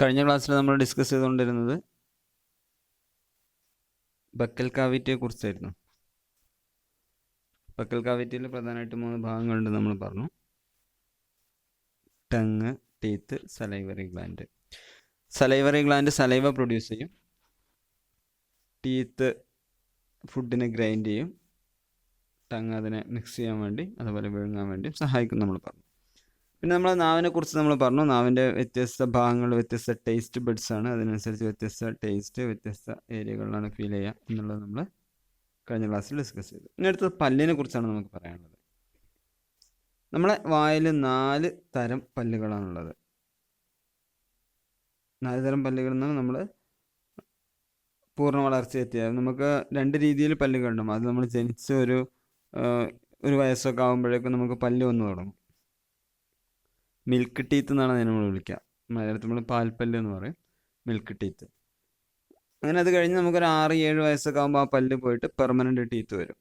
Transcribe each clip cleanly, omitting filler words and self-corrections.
കഴിഞ്ഞ ക്ലാസ്സിൽ നമ്മൾ ഡിസ്കസ് ചെയ്തുകൊണ്ടിരുന്നത് ബക്കൽ കാവിറ്റിയെ കുറിച്ചായിരുന്നു. ബക്കൽ കാവിറ്റിയിൽ പ്രധാനമായിട്ട് 3 ഭാഗങ്ങളുണ്ട് നമ്മൾ പറഞ്ഞു. Tongue, teeth, salivary gland. Salivary gland saliva produce ചെയ്യും. ടീത്ത് ഫുഡിനെ ഗ്രൈൻഡ് ചെയ്യും. ടങ് അതിനെ മിക്സ് ചെയ്യാൻ വേണ്ടി അതുപോലെ വിഴുങ്ങാൻ വേണ്ടി സഹായിക്കും നമ്മൾ പറഞ്ഞു. പിന്നെ നമ്മൾ നാവിനെ കുറിച്ച് നമ്മൾ പറഞ്ഞു. നാവിൻ്റെ വ്യത്യസ്ത ഭാഗങ്ങൾ വ്യത്യസ്ത ടേസ്റ്റ് ബഡ്സ് ആണ്. അതിനനുസരിച്ച് വ്യത്യസ്ത ടേസ്റ്റ് വ്യത്യസ്ത ഏരിയകളിലാണ് ഫീൽ ചെയ്യുക എന്നുള്ളത് നമ്മൾ കഴിഞ്ഞ ക്ലാസ്സിൽ ഡിസ്കസ് ചെയ്തു. ഇനി അടുത്തത് പല്ലിനെ കുറിച്ചാണ് നമുക്ക് പറയാനുള്ളത്. നമ്മളെ വായിൽ 4 തരം പല്ലുകളാണുള്ളത്. 4 തരം പല്ലുകളിൽ നിന്നാണ് നമ്മൾ പൂർണ്ണ വളർച്ച എത്തിയത്. നമുക്ക് 2 രീതിയിൽ പല്ലുകളുണ്ടാവും. അത് നമ്മൾ ജനിച്ച ഒരു വയസ്സൊക്കെ ആകുമ്പോഴേക്കും നമുക്ക് പല്ല് വന്നു തുടങ്ങും. മിൽക്ക് ടീത്ത് എന്നാണ് അതിനെ നമ്മൾ വിളിക്കുക. മലയാളത്തിൽ നമ്മൾ പാൽപ്പല്ല് എന്ന് പറയും, മിൽക്ക് ടീത്ത്. അങ്ങനെ അത് കഴിഞ്ഞ് നമുക്കൊരു 6-7 വയസ്സൊക്കെ ആകുമ്പോൾ ആ പല്ല് പോയിട്ട് പെർമനൻ്റ് ടീത്ത് വരും.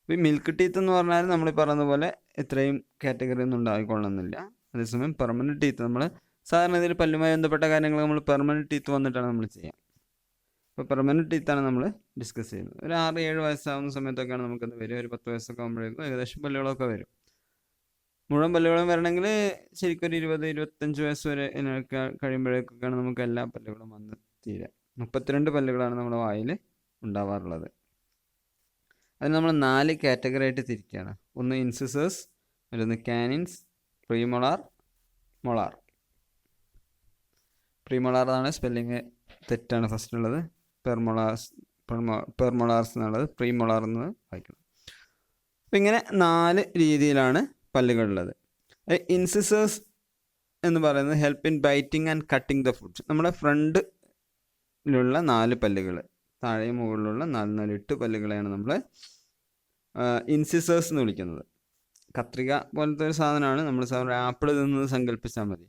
അപ്പോൾ ഈ മിൽക്ക് ടീത്ത് എന്ന് പറഞ്ഞാൽ നമ്മൾ പറഞ്ഞ പോലെ ഇത്രയും കാറ്റഗറി ഒന്നും ഉണ്ടായിക്കൊള്ളണമെന്നില്ല. അതേസമയം പെർമനൻ്റ് ടീത്ത് നമ്മൾ സാധാരണ ഇതിൽ പല്ലുമായി ബന്ധപ്പെട്ട കാര്യങ്ങൾ നമ്മൾ പെർമനൻ്റ് ടീത്ത് വന്നിട്ടാണ് നമ്മൾ ചെയ്യുക. അപ്പോൾ പെർമനൻ്റ് ടീത്താണ് നമ്മൾ ഡിസ്കസ് ചെയ്യുന്നത്. ഒരു 6-7 വയസ്സാകുന്ന സമയത്തൊക്കെയാണ് നമുക്കത് വരും. ഒരു 10 വയസ്സൊക്കെ ആകുമ്പോഴേക്കും ഏകദേശം പല്ലുകളൊക്കെ വരും. മുഴുവൻ പല്ലുകളും വരണമെങ്കിൽ ശരിക്കും ഒരു 20-25 വയസ്സ് വരെ കഴിയുമ്പോഴേക്കൊക്കെയാണ് നമുക്ക് എല്ലാ പല്ലുകളും വന്ന് തീരുക. 32 പല്ലുകളാണ് നമ്മുടെ വായിൽ ഉണ്ടാവാറുള്ളത്. അത് നമ്മൾ 4 കാറ്റഗറി ആയിട്ട് തിരിക്കുകയാണ്. ഒന്ന് ഇൻസിസേഴ്സ്, മറ്റൊന്ന് കാനിൻസ്, പ്രീമൊളാർ, മൊളാർ. പ്രീമൊളാർ എന്നാണ് സ്പെല്ലിങ് തെറ്റാണ് ഫസ്റ്റുള്ളത്. പെർമൊളാർസ് എന്നുള്ളത് പ്രീമൊളാർ എന്ന് വായിക്കണം. അപ്പം ഇങ്ങനെ 4 രീതിയിലാണ് പല്ലുകളുള്ളത്. ഇൻസിസേഴ്സ് എന്ന് പറയുന്നത് help in biting and cutting the food. നമ്മുടെ ഫ്രണ്ടിലുള്ള 4 പല്ലുകൾ, താഴെയും മുകളിലുള്ള 4 8 പല്ലുകളെയാണ് നമ്മൾ ഇൻസിസേഴ്സ് എന്ന് വിളിക്കുന്നത്. കത്രിക പോലത്തെ ഒരു സാധനമാണ്. നമ്മൾ സാധാരണ ആപ്പിൾ തിന്നത് സങ്കല്പിച്ചാൽ മതി.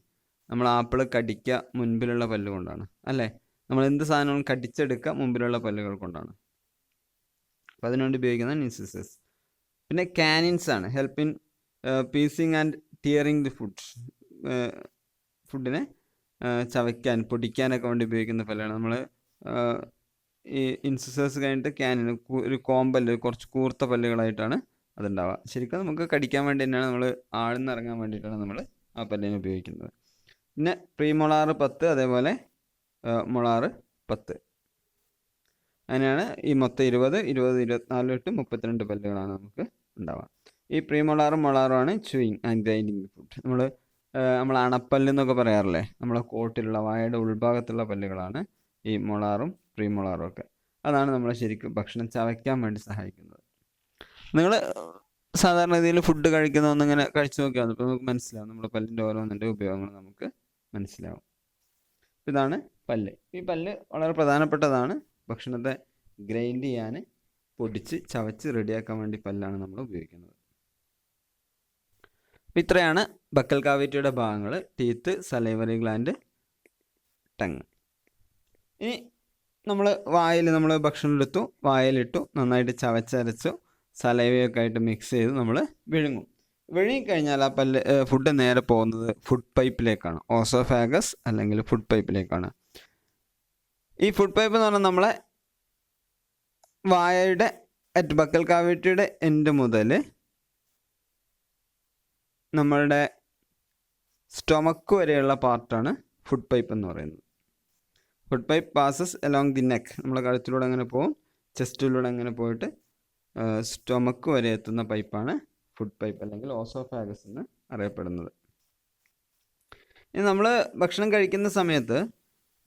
നമ്മൾ ആപ്പിൾ കടിക്കുക മുൻപിലുള്ള പല്ല് കൊണ്ടാണ്, അല്ലേ? നമ്മൾ എന്ത് സാധനവും കടിച്ചെടുക്കുക മുമ്പിലുള്ള പല്ലുകൾ കൊണ്ടാണ്. അപ്പോൾ അതിനുവേണ്ടി ഉപയോഗിക്കുന്നതാണ് ഇൻസിസേഴ്സ്. പിന്നെ കാനിൻസ് ആണ് help in piercing and tearing the food. ഫുഡിനെ ചവയ്ക്കാൻ പൊടിക്കാനൊക്കെ വേണ്ടി ഉപയോഗിക്കുന്ന പല്ലാണ്. നമ്മൾ ഈ ഇൻസിസേഴ്സ് കഴിഞ്ഞിട്ട് കാനിന് ഒരു കോമ്പല്ല്, കുറച്ച് കൂർത്ത പല്ലുകളായിട്ടാണ് അതുണ്ടാവുക. ശരിക്കും നമുക്ക് കടിക്കാൻ വേണ്ടി തന്നെയാണ്, നമ്മൾ ആഴ്ന്നിറങ്ങാൻ വേണ്ടിയിട്ടാണ് നമ്മൾ ആ പല്ലിനെ ഉപയോഗിക്കുന്നത്. പിന്നെ പ്രീമൊളാർ 10, അതേപോലെ മൊളാർ 10. അങ്ങനെയാണ് ഈ മൊത്തം 20, 24, 8, 32 പല്ലുകളാണ് നമുക്ക് ഉണ്ടാവുക. ഈ പ്രീമൊളാറും മൊളാറുമാണ് ചൂയിങ് ആൻഡ് ഗ്രൈൻഡിങ് ഫുഡ്. നമ്മൾ അണപ്പല്ല് എന്നൊക്കെ പറയാറില്ലേ, നമ്മളെ കോട്ടിലുള്ള വായയുടെ ഉൾഭാഗത്തുള്ള പല്ലുകളാണ് ഈ മൊളാറും പ്രീമൊളാറും ഒക്കെ. അതാണ് നമ്മളെ ശരിക്കും ഭക്ഷണം ചവയ്ക്കാൻ വേണ്ടി സഹായിക്കുന്നത്. നിങ്ങൾ സാധാരണ രീതിയിൽ ഫുഡ് കഴിക്കുന്ന ഒന്നിങ്ങനെ കഴിച്ചു നോക്കിയാൽ അപ്പോൾ നമുക്ക് മനസ്സിലാവും. നമ്മുടെ പല്ലിൻ്റെ ഓരോന്നിൻ്റെ ഉപയോഗങ്ങൾ നമുക്ക് മനസ്സിലാവും. ഇതാണ് പല്ല്. ഈ പല്ല് വളരെ പ്രധാനപ്പെട്ടതാണ്. ഭക്ഷണത്തെ ഗ്രൈൻഡ് ചെയ്യാൻ, പൊടിച്ച് ചവച്ച് റെഡിയാക്കാൻ വേണ്ടി പല്ലാണ് നമ്മൾ ഉപയോഗിക്കുന്നത്. അപ്പോൾ ഇത്രയാണ് ബക്കൽ കാവിറ്റിയുടെ ഭാഗങ്ങൾ: ടീത്ത്, സലൈവറി ഗ്ലാൻഡ്, ടങ്. ഇനി നമ്മൾ വായിൽ നമ്മൾ ഭക്ഷണം എടുത്തു, വായിലിട്ടു, നന്നായിട്ട് ചവച്ചരച്ചു, സലൈവയൊക്കെ ആയിട്ട് മിക്സ് ചെയ്ത് നമ്മൾ വിഴുങ്ങും. വിഴുങ്ങിക്കഴിഞ്ഞാൽ ആ ഫുഡ് നേരെ പോകുന്നത് ഫുഡ് പൈപ്പിലേക്കാണ്. ഓസോഫാഗസ് അല്ലെങ്കിൽ ഫുഡ് പൈപ്പിലേക്കാണ്. ഈ ഫുഡ് പൈപ്പ് എന്ന് പറഞ്ഞാൽ നമ്മളെ വായയുടെ ബക്കൽ കാവിറ്റിയുടെ എൻഡ് മുതൽ നമ്മളുടെ സ്റ്റൊമക്ക് വരെയുള്ള പാർട്ടാണ് ഫുഡ് പൈപ്പ് എന്ന് പറയുന്നത്. Food pipe passes along the neck. നമ്മളെ കഴുത്തിലൂടെ അങ്ങനെ പോകും, ചെസ്റ്റിലൂടെ അങ്ങനെ പോയിട്ട് സ്റ്റൊമക്ക് വരെ എത്തുന്ന പൈപ്പാണ് ഫുഡ് പൈപ്പ് അല്ലെങ്കിൽ ഓസോഫാഗസ് എന്ന് അറിയപ്പെടുന്നത്. ഇനി നമ്മൾ ഭക്ഷണം കഴിക്കുന്ന സമയത്ത്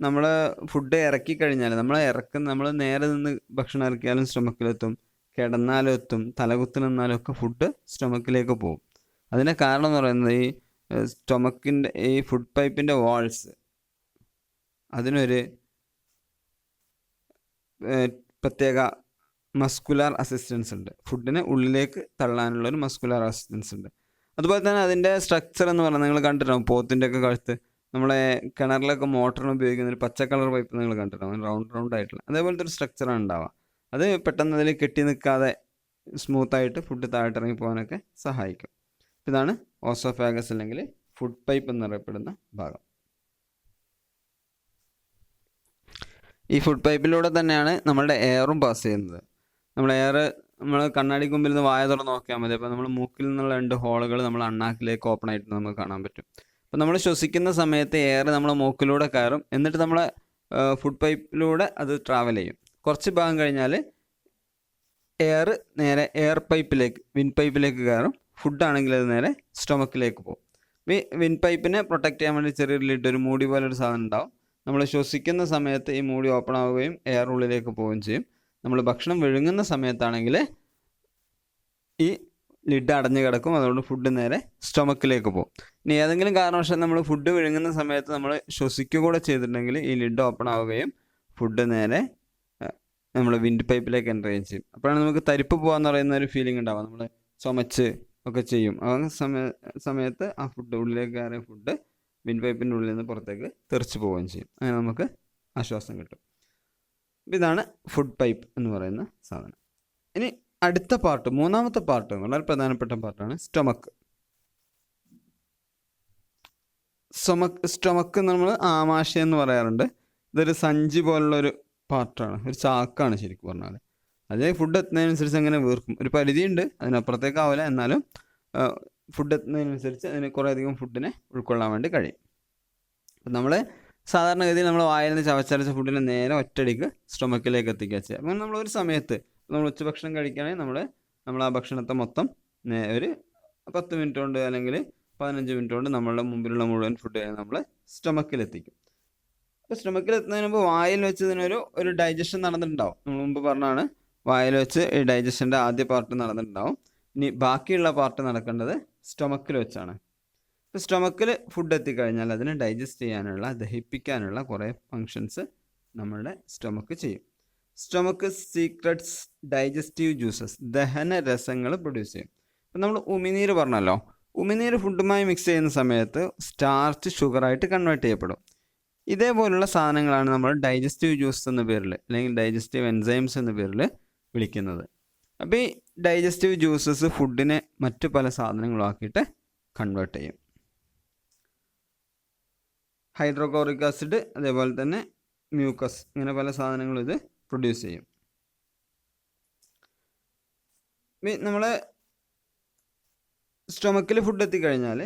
നമ്മൾ ഫുഡ് ഇറക്കി കഴിഞ്ഞാൽ നമ്മൾ നേരെ നിന്ന് ഭക്ഷണം ഇറക്കിയാലും സ്റ്റൊമക്കിലെത്തും, കിടന്നാലും എത്തും, തലകുത്തി നിന്നാലും ഒക്കെ ഫുഡ് സ്റ്റൊമക്കിലേക്ക് പോകും. അതിൻ്റെ കാരണം എന്ന് പറയുന്നത് ഈ സ്റ്റൊമക്കിൻ്റെ ഈ ഫുഡ് പൈപ്പിൻ്റെ വാൾസ്, അതിനൊരു പ്രത്യേക മസ്കുലാർ അസിസ്റ്റൻസ് ഉണ്ട്. ഫുഡിനെ ഉള്ളിലേക്ക് തള്ളാനുള്ളൊരു മസ്കുലാർ അസിസ്റ്റൻസ് ഉണ്ട്. അതുപോലെ തന്നെ അതിൻ്റെ സ്ട്രക്ചർ എന്ന് പറഞ്ഞാൽ നിങ്ങൾ കണ്ടിട്ടുണ്ടാവും. പോത്തിൻ്റെ ഒക്കെ കഴുത്ത് നമ്മളെ കിണറിലൊക്കെ മോട്ടറിന് ഉപയോഗിക്കുന്ന ഒരു പച്ച കളർ പൈപ്പ് നിങ്ങൾ കണ്ടിട്ടുണ്ടാവും, റൗണ്ട് ആയിട്ടുള്ള. അതേപോലത്തെ ഒരു സ്ട്രക്ചറാണ് ഉണ്ടാവുക. അത് പെട്ടെന്ന് അതിൽ കെട്ടി നിൽക്കാതെ സ്മൂത്തായിട്ട് ഫുഡ് താഴോട്ടിറങ്ങി പോകാനൊക്കെ സഹായിക്കും. ഇതാണ് ഓസോഫാഗസ് അല്ലെങ്കിൽ ഫുഡ് പൈപ്പ് എന്നറിയപ്പെടുന്ന ഭാഗം. ഈ ഫുഡ് പൈപ്പിലൂടെ തന്നെയാണ് നമ്മളുടെ എയറും പാസ് ചെയ്യുന്നത്. നമ്മൾ കണ്ണാടിക്ക് മുമ്പിൽ നിന്ന് വായ തുറന്ന് നോക്കിയാൽ മതി. അപ്പോൾ നമ്മൾ മൂക്കിൽ നിന്നുള്ള 2 ഹോളുകൾ നമ്മൾ അണ്ണാക്കിലേക്ക് ഓപ്പൺ ആയിട്ട് നമുക്ക് കാണാൻ പറ്റും. അപ്പോൾ നമ്മൾ ശ്വസിക്കുന്ന സമയത്ത് എയർ നമ്മുടെ മൂക്കിലൂടെ കയറും, എന്നിട്ട് നമ്മളെ ഫുഡ് പൈപ്പിലൂടെ അത് ട്രാവൽ ചെയ്യും. കുറച്ച് ഭാഗം കഴിഞ്ഞാൽ എയർ നേരെ എയർ പൈപ്പിലേക്ക് വിൻ പൈപ്പിലേക്ക് കയറും. ഫുഡാണെങ്കിൽ അത് നേരെ സ്റ്റൊമക്കിലേക്ക് പോകും. വിൻ പൈപ്പിനെ പ്രൊട്ടക്റ്റ് ചെയ്യാൻ വേണ്ടി ചെറിയൊരു ലിഡ്, ഒരു മൂടി പോലെ ഒരു സാധനം ഉണ്ടാവും. നമ്മൾ ശ്വസിക്കുന്ന സമയത്ത് ഈ മൂടി ഓപ്പൺ ആവുകയും എയർ ഉള്ളിലേക്ക് പോവുകയും ചെയ്യും. നമ്മൾ ഭക്ഷണം വിഴുങ്ങുന്ന സമയത്താണെങ്കിൽ ഈ ലിഡ് അടഞ്ഞു കിടക്കും, അതുകൊണ്ട് ഫുഡ് നേരെ സ്റ്റൊമക്കിലേക്ക് പോകും. ഇനി ഏതെങ്കിലും കാരണവശാൽ നമ്മൾ ഫുഡ് വിഴുങ്ങുന്ന സമയത്ത് നമ്മൾ ശ്വസിക്കുക കൂടെ ചെയ്തിട്ടുണ്ടെങ്കിൽ ഈ ലിഡ് ഓപ്പൺ ആവുകയും ഫുഡ് നേരെ നമ്മൾ വിൻഡ് പൈപ്പിലേക്ക് എൻ്റർ ചെയ്യുകയും ചെയ്യും. അപ്പോഴാണ് നമുക്ക് തരിപ്പ് പോകാന്ന് പറയുന്ന ഒരു ഫീലിംഗ് ഉണ്ടാവുക. നമ്മൾ ചുമച്ച് ഒക്കെ ചെയ്യും. ആ സമയത്ത് ആ ഫുഡ് ഉള്ളിലേക്ക് കയറിയ ഫുഡ് വിൻഡ് പൈപ്പിൻ്റെ ഉള്ളിൽ നിന്ന് പുറത്തേക്ക് തെറിച്ച് പോവുകയും ചെയ്യും. അങ്ങനെ നമുക്ക് ആശ്വാസം കിട്ടും. ഇതാണ് ഫുഡ് പൈപ്പ് എന്ന് പറയുന്ന സാധനം. ഇനി അടുത്ത പാർട്ട്, മൂന്നാമത്തെ പാർട്ട്, വളരെ പ്രധാനപ്പെട്ട പാർട്ടാണ് സ്റ്റൊമക്ക്. സ്റ്റൊമക്ക് നമ്മൾ ആമാശയം എന്ന് പറയാറുണ്ട്. ഇതൊരു സഞ്ചി പോലുള്ളൊരു പാർട്ടാണ്, ഒരു ചാക്കാണ് ശരിക്കും പറഞ്ഞാൽ. അതേ ഫുഡ് എത്തുന്നതിനനുസരിച്ച് അങ്ങനെ വീർക്കും. ഒരു പരിധിയുണ്ട്, അതിനപ്പുറത്തേക്കാവില്ല. എന്നാലും ഫുഡ് എത്തുന്നതിനനുസരിച്ച് അതിന് കുറേയധികം ഫുഡിനെ ഉൾക്കൊള്ളാൻ വേണ്ടി കഴിയും. അപ്പം നമ്മൾ സാധാരണഗതിയിൽ നമ്മൾ വായിൽ നിന്ന് ചവച്ചരച്ച ഫുഡിനെ നേരെ ഒറ്റയടിക്ക് സ്റ്റൊമക്കിലേക്ക് എത്തിക്കുക ചെയ്യുക. അങ്ങനെ നമ്മളൊരു സമയത്ത് നമ്മൾ ഉച്ചഭക്ഷണം കഴിക്കുകയാണെങ്കിൽ നമ്മൾ ആ ഭക്ഷണത്തെ മൊത്തം ഒരു 10 മിനിറ്റ് കൊണ്ട് അല്ലെങ്കിൽ 15 മിനിറ്റ് കൊണ്ട് നമ്മളുടെ മുമ്പിലുള്ള മുഴുവൻ ഫുഡ് നമ്മൾ സ്റ്റൊമക്കിലെത്തിക്കും. അപ്പോൾ സ്റ്റൊമക്കിലെത്തുന്നതിന് മുമ്പ് വായിൽ വെച്ച് ഇതിനൊരു ഡൈജഷൻ നടന്നിട്ടുണ്ടാവും. നമ്മൾ മുമ്പ് പറഞ്ഞാണ്, വായിൽ വെച്ച് ഈ ഡൈജഷൻ്റെ ആദ്യ പാർട്ട് നടന്നിട്ടുണ്ടാവും. ഇനി ബാക്കിയുള്ള പാർട്ട് നടക്കേണ്ടത് സ്റ്റൊമക്കിൽ വെച്ചാണ്. ഇപ്പോൾ സ്റ്റൊമക്കിൽ ഫുഡ് എത്തിക്കഴിഞ്ഞാൽ അതിനെ ഡൈജസ്റ്റ് ചെയ്യാനുള്ള, ദഹിപ്പിക്കാനുള്ള കുറേ ഫങ്ഷൻസ് നമ്മളുടെ സ്റ്റൊമക്ക് ചെയ്യും. സ്റ്റൊമക്ക് സീക്രട്സ് ഡൈജസ്റ്റീവ് ജ്യൂസസ്, ദഹന രസങ്ങൾ പ്രൊഡ്യൂസ് ചെയ്യും. ഇപ്പം നമ്മൾ ഉമിനീര് പറഞ്ഞല്ലോ, ഉമിനീര് ഫുഡുമായി മിക്സ് ചെയ്യുന്ന സമയത്ത് സ്റ്റാർച്ച് ഷുഗറായിട്ട് കൺവേർട്ട് ചെയ്യപ്പെടും. ഇതേപോലുള്ള സാധനങ്ങളാണ് നമ്മൾ ഡൈജസ്റ്റീവ് ജ്യൂസ് എന്ന പേരിൽ, അല്ലെങ്കിൽ ഡൈജസ്റ്റീവ് എൻസൈംസ് എന്ന പേരിൽ വിളിക്കുന്നത്. അപ്പോൾ ഈ ഡൈജസ്റ്റീവ് ജ്യൂസസ് ഫുഡിനെ മറ്റു പല സാധനങ്ങളാക്കിയിട്ട് കൺവേർട്ട് ചെയ്യും. ഹൈഡ്രോക്ലോറിക് ആസിഡ്, അതേപോലെ തന്നെ മ്യൂക്കസ്, ഇങ്ങനെ പല സാധനങ്ങളും ഇത് പ്രൊഡ്യൂസ് ചെയ്യും. നമ്മൾ സ്റ്റൊമക്കിൽ ഫുഡ് എത്തിക്കഴിഞ്ഞാൽ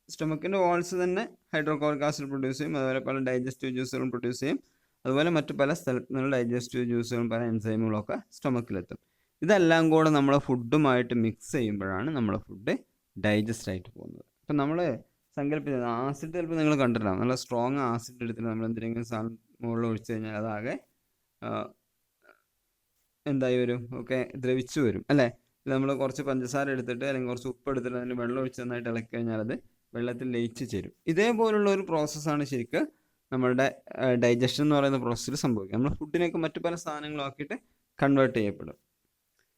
സ്റ്റൊമക്കിൻ്റെ വാൾസ് തന്നെ ഹൈഡ്രോക്ലോറിക് ആസിഡ് പ്രൊഡ്യൂസ് ചെയ്യും. അതുപോലെ പല ഡൈജസ്റ്റീവ് ജ്യൂസുകളും പ്രൊഡ്യൂസ് ചെയ്യും. അതുപോലെ മറ്റു പല സ്ഥലത്ത് നിന്നുള്ള ഡൈജസ്റ്റീവ് ജ്യൂസുകളും പല എൻസൈമുകളൊക്കെ സ്റ്റൊമക്കിലെത്തും. ഇതെല്ലാം കൂടെ നമ്മൾ ഫുഡുമായിട്ട് മിക്സ് ചെയ്യുമ്പോഴാണ് നമ്മുടെ ഫുഡ് ഡൈജസ്റ്റ് ആയിട്ട് പോകുന്നത്. അപ്പം നമ്മൾ സങ്കല്പിച്ചത് ആസിഡ് ചിലപ്പോൾ നിങ്ങൾ കണ്ടിട്ടുണ്ടാകും. നല്ല സ്ട്രോങ് ആസിഡ് എടുത്തിട്ട് നമ്മൾ എന്തെങ്കിലും സാധനം മുകളിൽ ഒഴിച്ചു കഴിഞ്ഞാൽ അതാകെ എന്തായി വരും, ഒക്കെ ദ്രവിച്ചു വരും അല്ലേ. നമ്മൾ കുറച്ച് പഞ്ചസാര എടുത്തിട്ട് അല്ലെങ്കിൽ കുറച്ച് ഉപ്പ് എടുത്തിട്ട് അതിന് വെള്ളം ഒഴിച്ച് നന്നായിട്ട് ഇളക്കി കഴിഞ്ഞാൽ അത് വെള്ളത്തിൽ ലയിച്ച് ചേരും. ഇതേപോലുള്ള ഒരു പ്രോസസ്സാണ് ശരിക്കും നമ്മളുടെ ഡൈജഷൻ എന്ന് പറയുന്ന പ്രോസസ്സിൽ സംഭവിക്കുക. നമ്മൾ ഫുഡിനൊക്കെ മറ്റു പല സാധനങ്ങളും ആക്കിയിട്ട് കൺവേർട്ട് ചെയ്യപ്പെടും.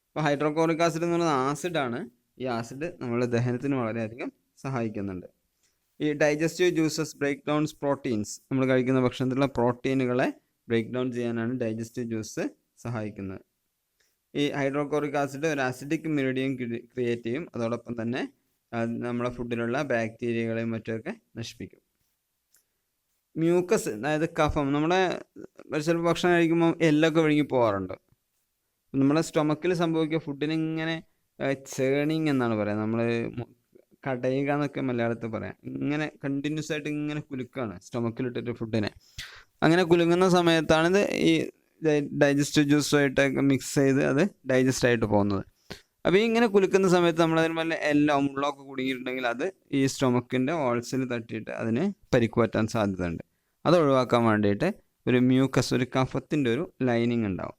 അപ്പോൾ ഹൈഡ്രോക്ലോറിക് ആസിഡ് എന്ന് പറയുന്നത് ആസിഡാണ്. ഈ ആസിഡ് നമ്മുടെ ദഹനത്തിന് വളരെയധികം സഹായിക്കുന്നുണ്ട്. ഈ digestive juices break downs proteins, നമ്മൾ കഴിക്കുന്ന ഭക്ഷണത്തിലുള്ള പ്രോട്ടീനുകളെ ബ്രേക്ക് ഡൗൺ ചെയ്യാനാണ് ഡൈജസ്റ്റീവ് ജ്യൂസ് സഹായിക്കുന്നത്. ഈ ഹൈഡ്രോക്ലോറിക് ആസിഡ് ഒരു ആസിഡിക് മീഡിയം ക്രിയേറ്റ് ചെയ്യും. അതോടൊപ്പം തന്നെ നമ്മളെ ഫുഡിലുള്ള ബാക്ടീരിയകളെയും മറ്റുമൊക്കെ നശിപ്പിക്കും. മ്യൂക്കസ്, അതായത് കഫം, നമ്മുടെ ചിലപ്പോൾ ഭക്ഷണം കഴിക്കുമ്പോൾ എല്ലൊക്കെ വിഴുങ്ങി പോകാറുണ്ട്. നമ്മുടെ സ്റ്റൊമക്കിൽ സംഭവിക്കുക ഫുഡിന് ഇങ്ങനെ ചേണിങ് എന്നാണ് പറയുന്നത്. നമ്മൾ കടയുക എന്നൊക്കെ മലയാളത്തിൽ പറയാം. ഇങ്ങനെ കണ്ടിന്യൂസ് ആയിട്ട് ഇങ്ങനെ കുലുക്കാണ് സ്റ്റൊമക്കിലിട്ടിട്ട് ഫുഡിനെ. അങ്ങനെ കുലുങ്ങുന്ന സമയത്താണിത് ഈ ഡൈജസ്റ്റീവ് ജ്യൂസുമായിട്ടൊക്കെ മിക്സ് ചെയ്ത് അത് ഡൈജസ്റ്റ് ആയിട്ട് പോകുന്നത്. അപ്പോൾ ഈ ഇങ്ങനെ കുലുക്കുന്ന സമയത്ത് നമ്മളതിന് വല്ല എല്ലാം മുള്ളൊക്കെ കുടുങ്ങിയിട്ടുണ്ടെങ്കിൽ അത് ഈ സ്റ്റൊമക്കിൻ്റെ വാൾസിൽ തട്ടിയിട്ട് അതിന് പരിക്ക് പറ്റാൻ സാധ്യതയുണ്ട്. അത് ഒഴിവാക്കാൻ വേണ്ടിയിട്ട് ഒരു മ്യൂക്കസ്, ഒരു കഫത്തിൻ്റെ ഒരു ലൈനിങ് ഉണ്ടാവും.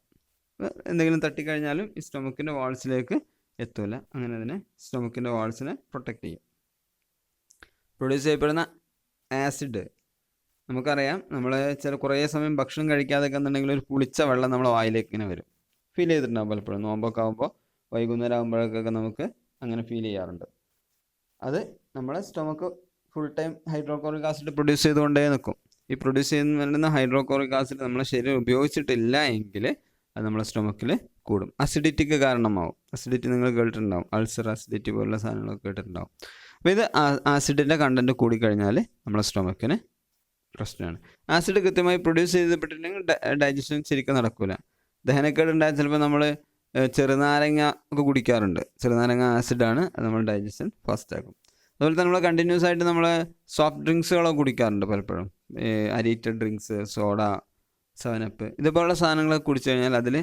എന്തെങ്കിലും തട്ടിക്കഴിഞ്ഞാലും ഈ സ്റ്റൊമക്കിൻ്റെ വാൾസിലേക്ക് എത്തൂല. അങ്ങനെ അതിനെ സ്റ്റൊമക്കിൻ്റെ വാൾസിനെ പ്രൊട്ടക്റ്റ് ചെയ്യും. പ്രൊഡ്യൂസ് ചെയ്യപ്പെടുന്ന ആസിഡ് നമുക്കറിയാം. നമ്മൾ കുറേ സമയം ഭക്ഷണം കഴിക്കാതൊക്കെ എന്നുണ്ടെങ്കിൽ ഒരു പുളിച്ച വെള്ളം നമ്മളെ വായിലേക്ക് ഇങ്ങനെ വരും. ഫീൽ ചെയ്തിട്ടുണ്ടാകും പലപ്പോഴും. നോമ്പൊക്കെ ആകുമ്പോൾ വൈകുന്നേരം ആകുമ്പോഴൊക്കെ നമുക്ക് അങ്ങനെ ഫീൽ ചെയ്യാറുണ്ട്. അത് നമ്മളെ stomach full time hydrochloric acid produce ചെയ്തുകൊണ്ടേ നിൽക്കും. ഈ പ്രൊഡ്യൂസ് ചെയ്യുന്ന ഹൈഡ്രോക്ലോറിക് ആസിഡ് നമ്മളെ ശരീരം ഉപയോഗിച്ചിട്ടില്ല എങ്കിൽ അത് നമ്മളെ സ്റ്റൊമക്കിൽ കൂടും. അസിഡിറ്റിക്ക് കാരണമാവും. അസിഡിറ്റി നിങ്ങൾ കേട്ടിട്ടുണ്ടാവും, അൾസർ, അസിഡിറ്റി പോലുള്ള സാധനങ്ങളൊക്കെ കേട്ടിട്ടുണ്ടാവും. അപ്പോൾ ഇത് ആസിഡിൻ്റെ കണ്ടൻറ്റ് കൂടിക്കഴിഞ്ഞാൽ നമ്മളെ സ്റ്റൊമക്കിന് പ്രശ്നമാണ്. ആസിഡ് കൃത്യമായി പ്രൊഡ്യൂസ് ചെയ്യപ്പെട്ടിട്ടുണ്ടെങ്കിൽ ഡൈജഷൻ ശരിക്കും നടക്കില്ല. ദഹനക്കേട് ഉണ്ടായാൽ ചിലപ്പോൾ നമ്മൾ ചെറുനാരങ്ങ ഒക്കെ കുടിക്കാറുണ്ട്. ചെറുനാരങ്ങ ആസിഡാണ്, അത് നമ്മൾ ഡൈജഷൻ ഫാസ്റ്റ് ആക്കും. അതുപോലെ തന്നെ നമ്മൾ കണ്ടിന്യൂസ് ആയിട്ട് നമ്മൾ സോഫ്റ്റ് ഡ്രിങ്ക്സുകളൊക്കെ കുടിക്കാറുണ്ട് പലപ്പോഴും. അരീറ്റഡ് ഡ്രിങ്ക്സ്, സോഡ, 7up ഇതുപോലുള്ള സാധനങ്ങളൊക്കെ കുടിച്ചു കഴിഞ്ഞാൽ അതിൽ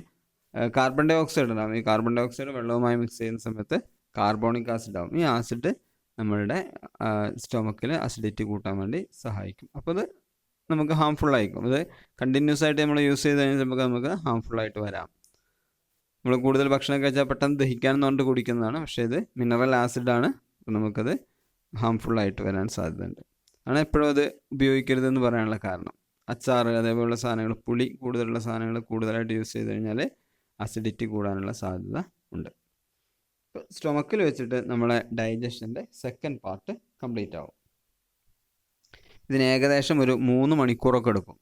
കാർബൺ ഡൈ ഓക്സൈഡ് ഉണ്ടാകും. ഈ കാർബൺ ഡൈ ഓക്സൈഡ് വെള്ളവുമായി മിക്സ് ചെയ്യുന്ന സമയത്ത് കാർബോണിക് ആസിഡ് ആവും. ഈ ആസിഡ് നമ്മളുടെ സ്റ്റൊമക്കിൽ അസിഡിറ്റി കൂട്ടാൻ വേണ്ടി സഹായിക്കും. അപ്പോൾ അത് നമുക്ക് ഹാംഫുൾ ആയിരിക്കും. അത് കണ്ടിന്യൂസ് ആയിട്ട് നമ്മൾ യൂസ് ചെയ്ത് കഴിഞ്ഞാൽ നമുക്ക് ഹാംഫുള്ളായിട്ട് വരാം. നമ്മൾ കൂടുതൽ ഭക്ഷണം കഴിച്ചാൽ പെട്ടെന്ന് ദഹിക്കാനെന്ന് പറഞ്ഞിട്ട് കുടിക്കുന്നതാണ്. പക്ഷേ ഇത് മിനറൽ ആസിഡാണ്. അപ്പോൾ നമുക്കത് ഹാംഫുള്ളായിട്ട് വരാൻ സാധ്യതയുണ്ട്. ആണ് എപ്പോഴും അത് ഉപയോഗിക്കരുതെന്ന് പറയാനുള്ള കാരണം. അച്ചാർ അതേപോലുള്ള സാധനങ്ങൾ, പുളി കൂടുതലുള്ള സാധനങ്ങൾ കൂടുതലായിട്ട് യൂസ് ചെയ്ത് കഴിഞ്ഞാൽ അസിഡിറ്റി കൂടാനുള്ള സാധ്യത ഉണ്ട്. ഇപ്പോൾ സ്റ്റൊമക്കിൽ വെച്ചിട്ട് നമ്മളെ ഡൈജഷൻ്റെ സെക്കൻഡ് പാർട്ട് കംപ്ലീറ്റ് ആവും. ഇതിന് ഏകദേശം ഒരു 3 മണിക്കൂറൊക്കെ എടുക്കും.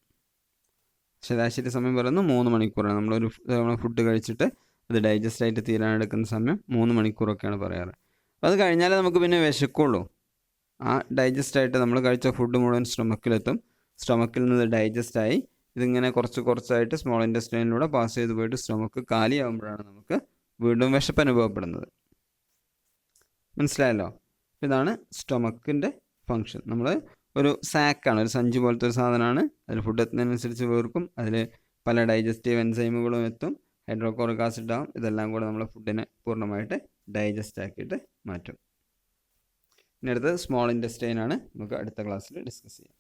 ശരാശരി സമയം പറയുന്നത് 3 മണിക്കൂറാണ്. നമ്മൾ ഫുഡ് കഴിച്ചിട്ട് അത് ഡൈജസ്റ്റ് ആയിട്ട് തീരാനെടുക്കുന്ന സമയം 3 മണിക്കൂറൊക്കെയാണ് പറയാറ്. അപ്പോൾ അത് കഴിഞ്ഞാലേ നമുക്ക് പിന്നെ വിശക്കുള്ളൂ. ആ ഡൈജസ്റ്റ് ആയിട്ട് നമ്മൾ കഴിച്ച ഫുഡ് മുഴുവൻ സ്റ്റൊമക്കിലെത്തും. സ്റ്റൊമക്കിൽ നിന്ന് ഡൈജസ്റ്റായി ഇതിങ്ങനെ കുറച്ചായിട്ട് സ്മോൾ ഇൻറ്റസ്റ്റൈനിലൂടെ പാസ് ചെയ്ത് പോയിട്ട് സ്റ്റൊമക്ക് കാലിയാകുമ്പോഴാണ് നമുക്ക് വീണ്ടും വിശപ്പ് അനുഭവപ്പെടുന്നത്. മനസ്സിലായല്ലോ? ഇതാണ് സ്റ്റൊമക്കിൻ്റെ ഫങ്ഷൻ. നമ്മൾ ഒരു സാക്കാണ്, ഒരു സഞ്ചി പോലത്തെ ഒരു സാധനമാണ്. അതിൽ ഫുഡ് എത്തുന്നതിനനുസരിച്ച് വീർക്കും. അതിൽ പല ഡൈജസ്റ്റീവ് എൻസൈമുകളും എത്തും. ഹൈഡ്രോക്ലോറിക് ആസിഡ് ആവും. ഇതെല്ലാം കൂടെ നമ്മൾ ഫുഡിനെ പൂർണ്ണമായിട്ട് ഡൈജസ്റ്റ് ആക്കിയിട്ട് മാറ്റും. ഇനി അടുത്തത് സ്മോൾ ഇൻറ്റസ്റ്റൈൻ ആണ്. നമുക്ക് അടുത്ത ക്ലാസ്സിൽ ഡിസ്കസ് ചെയ്യാം.